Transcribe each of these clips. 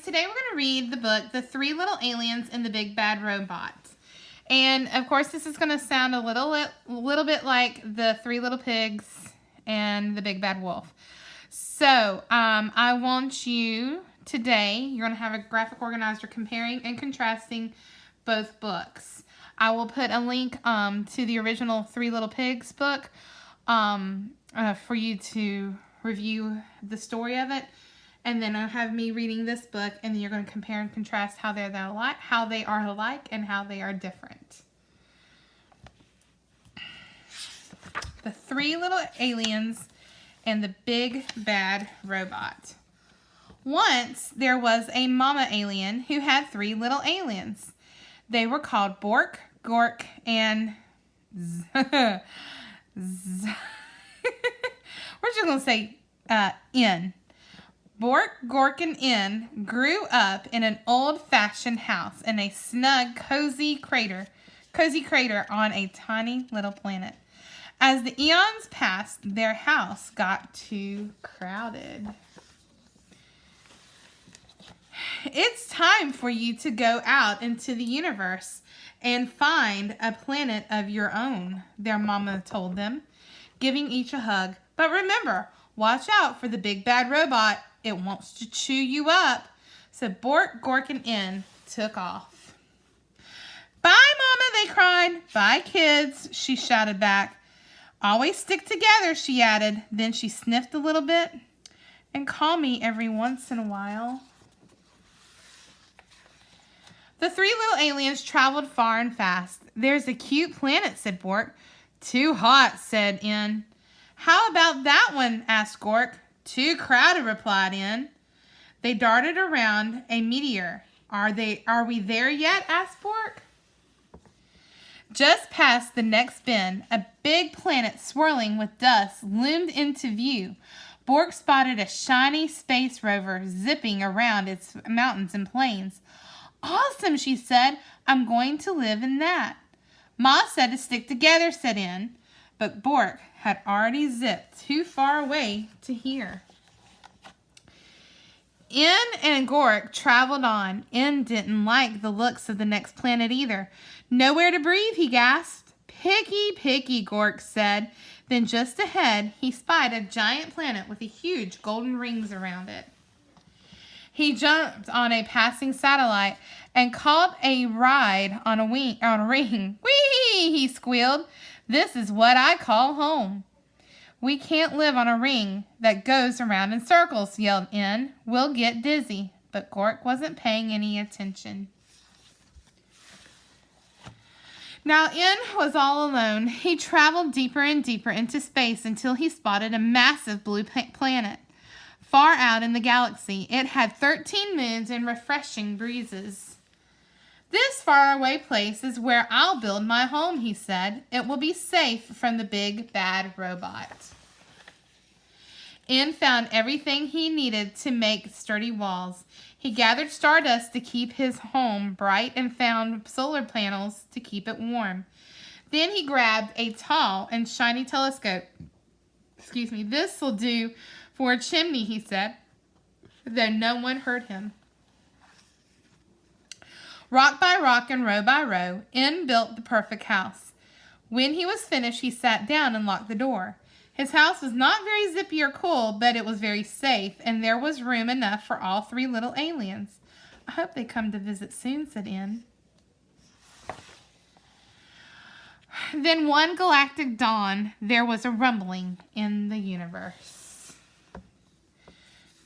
today we're going to read the book, The Three Little Aliens and the Big Bad Robot. And, of course, this is going to sound a little bit like The Three Little Pigs and the Big Bad Wolf. So, I want you today, you're going to have a graphic organizer comparing and contrasting both books. I will put a link to the original Three Little Pigs book for you to review the story of it. And then I'll have me reading this book, and then you're going to compare and contrast how they are alike and how they are different. The Three Little Aliens and the Big Bad Robot. Once there was a mama alien who had three little aliens. They were called Bork, Gork, and We're just going to say N. Bork, Gork, and N grew up in an old-fashioned house in a snug, cozy crater on a tiny little planet. As the eons passed, their house got too crowded. It's time for you to go out into the universe and find a planet of your own, their mama told them, giving each a hug. But remember, watch out for the big bad robot. It wants to chew you up. So Bork, Gork, and N took off. Bye, Mama, they cried. Bye, kids, she shouted back. Always stick together, she added. Then she sniffed a little bit. And call me every once in a while. The three little aliens traveled far and fast. There's a cute planet, said Bork. Too hot, said N. How about that one, asked Gork. Too crowded, replied N. They darted around a meteor. Are we there yet? asked Bork. Just past the next bend, a big planet swirling with dust loomed into view. Bork spotted a shiny space rover zipping around its mountains and plains. Awesome, she said. I'm going to live in that. Ma said to stick together, said N. But Bork had already zipped too far away to hear. N and Gork traveled on. N didn't like the looks of the next planet either. Nowhere to breathe, he gasped. Picky, picky, Gork said. Then just ahead, he spied a giant planet with huge golden rings around it. He jumped on a passing satellite and caught a ride on a ring. Whee! He squealed. This is what I call home. We can't live on a ring that goes around in circles, yelled N. We'll get dizzy. But Gork wasn't paying any attention. Now N was all alone. He traveled deeper and deeper into space until he spotted a massive blue planet. Far out in the galaxy, it had 13 moons and refreshing breezes. This faraway place is where I'll build my home, he said. It will be safe from the big bad robot. N found everything he needed to make sturdy walls. He gathered stardust to keep his home bright and found solar panels to keep it warm. Then he grabbed a tall and shiny telescope. This will do for a chimney, he said, though no one heard him. Rock by rock and row by row, N built the perfect house. When he was finished, he sat down and locked the door. His house was not very zippy or cool, but it was very safe, and there was room enough for all three little aliens. I hope they come to visit soon, said N. Then one galactic dawn, there was a rumbling in the universe.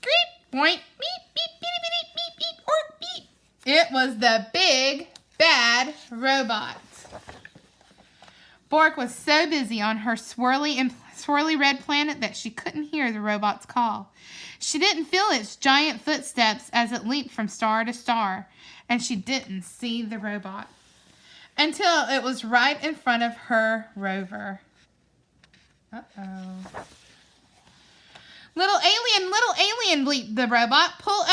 Greep, boink, beep, beep, beep, beep, beep, beep, or beep. It was the big bad robot. Bork was so busy on her swirly red planet that she couldn't hear the robot's call. She didn't feel its giant footsteps as it leaped from star to star, and she didn't see the robot until it was right in front of her rover. Uh-oh. Little alien, bleeped the robot. Pull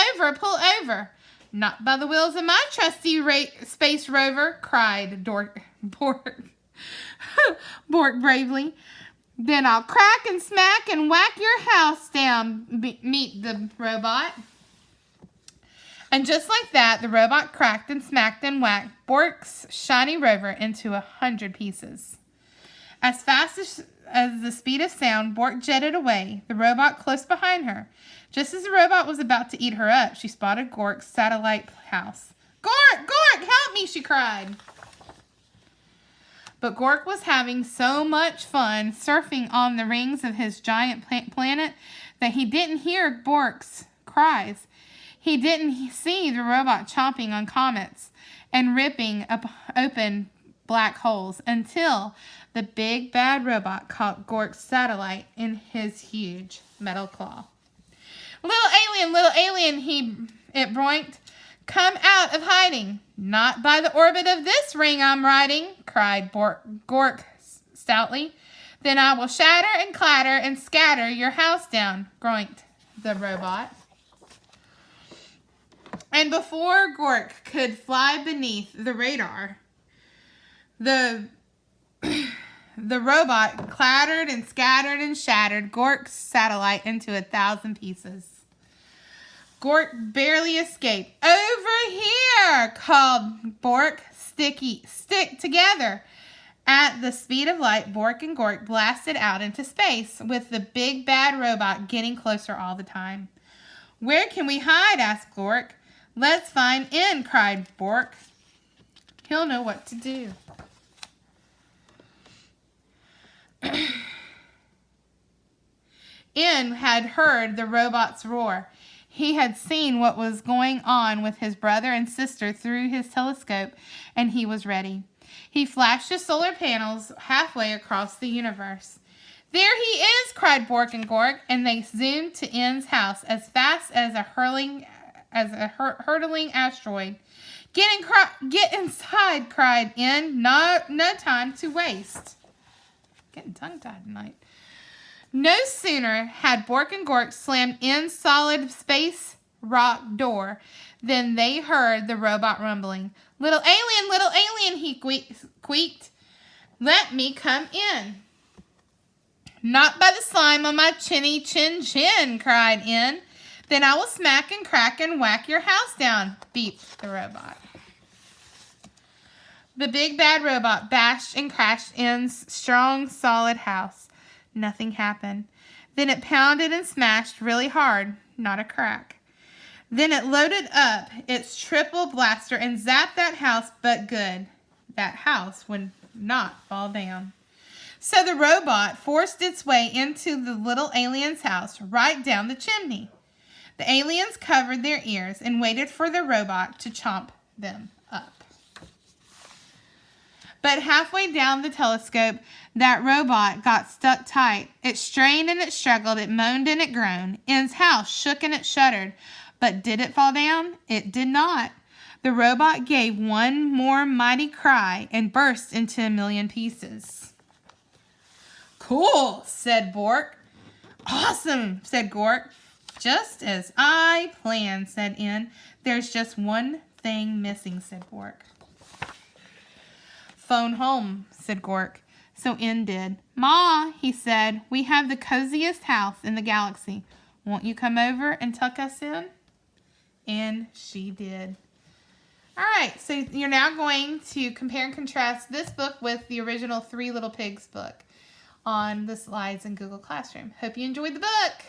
over. Not by the wheels of my trusty space rover, cried Bork bravely. Then I'll crack and smack and whack your house down, meet the robot. And just like that, the robot cracked and smacked and whacked Bork's shiny rover into 100 pieces. As fast as the speed of sound, Bork jetted away, the robot close behind her. Just as the robot was about to eat her up, she spotted Gork's satellite house. "Gork! Gork! Help me!" she cried. But Gork was having so much fun surfing on the rings of his giant planet that he didn't hear Bork's cries. He didn't see the robot chomping on comets and ripping up open black holes until the big bad robot caught Gork's satellite in his huge metal claw. Little alien, it broinked. "Come out of hiding." "Not by the orbit of this ring I'm riding," cried Gork stoutly. "Then I will shatter and clatter and scatter your house down," groinked the robot. And before Gork could fly beneath the radar, the robot clattered and scattered and shattered Gork's satellite into 1,000 pieces. Gork barely escaped. "Over here!" called Bork. Stick together." At the speed of light, Bork and Gork blasted out into space, with the big bad robot getting closer all the time. "Where can we hide?" asked Gork. "Let's find In," cried Bork. "He'll know what to do." In had heard the robot's roar. He had seen what was going on with his brother and sister through his telescope, and he was ready. He flashed his solar panels halfway across the universe. "There he is!" cried Bork and Gork, and they zoomed to In's house as fast as a hurtling asteroid. Get inside!" cried In. No time to waste." Getting tongue-tied tonight. No sooner had Bork and Gork slammed In's solid space rock door than they heard the robot rumbling. Little alien, he squeaked. "Let me come in." "Not by the slime on my chinny chin," cried In. "Then I will smack and crack and whack your house down," beeped the robot. The big bad robot bashed and crashed In's strong, solid house. Nothing happened. Then it pounded and smashed really hard. Not a crack. Then it loaded up its triple blaster and zapped that house, but good. That house would not fall down. So the robot forced its way into the little alien's house right down the chimney. The aliens covered their ears and waited for the robot to chomp them up. But halfway down the telescope, that robot got stuck tight. It strained and it struggled, it moaned and it groaned. In's house shook and it shuddered. But did it fall down? It did not. The robot gave one more mighty cry and burst into 1,000,000 pieces. "Cool," said Bork. "Awesome," said Gork. "Just as I planned," said In. "There's just one thing missing," said Bork. "Phone home," said Gork. So In did. "Ma," he said, "we have the coziest house in the galaxy. Won't you come over and tuck us in?" And she did. All right, so you're now going to compare and contrast this book with the original Three Little Pigs book on the slides in Google Classroom. Hope you enjoyed the book.